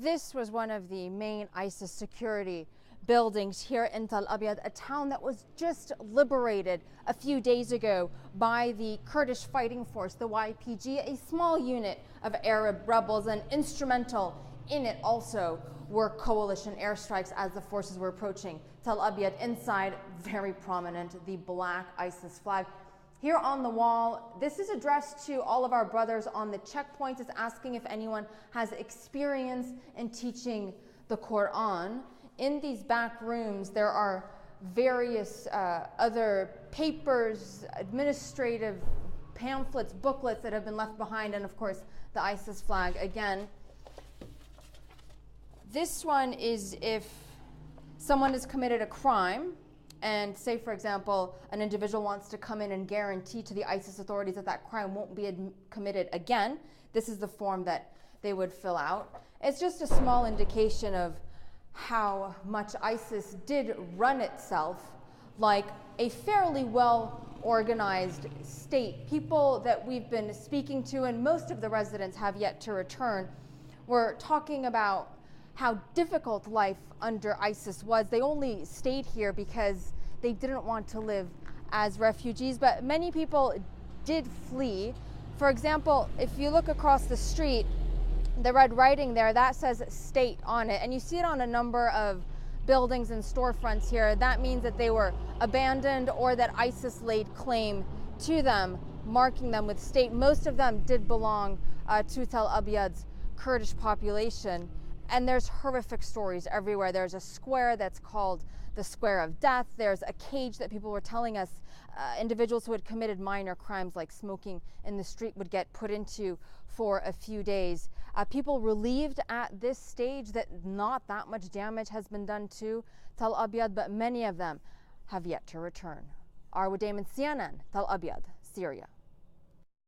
This was one of the main ISIS security buildings here in Tal Abyad, a town that was just liberated a few days ago by the Kurdish fighting force, the YPG, a small unit of Arab rebels, and instrumental in it also were coalition airstrikes as the forces were approaching Tal Abyad. Inside, very prominent, the black ISIS flag. Here on the wall, this is addressed to all of our brothers on the checkpoints. It's asking if anyone has experience in teaching the Quran. In these back rooms, there are various other papers, administrative pamphlets, booklets that have been left behind, and of course, the ISIS flag again. This one is if someone has committed a crime, and say, for example, an individual wants to come in and guarantee to the ISIS authorities that that crime won't be committed again. This is the form that they would fill out. It's just a small indication of how much ISIS did run itself like a fairly well-organized state. People that we've been speaking to, and most of the residents have yet to return, were talking about how difficult life under ISIS was. They only stayed here because they didn't want to live as refugees, but many people did flee. For example, if you look across the street, the red writing there, that says state on it, and you see it on a number of buildings and storefronts here. That means that they were abandoned or that ISIS laid claim to them, marking them with state. Most of them did belong to Tal Abyad's Kurdish population. And there's horrific stories everywhere. There's a square that's called the Square of Death. There's a cage that people were telling us individuals who had committed minor crimes like smoking in the street would get put into for a few days. People relieved at this stage that not that much damage has been done to Tal Abyad, but many of them have yet to return. Arwa Damon, CNN, Tal Abyad, Syria.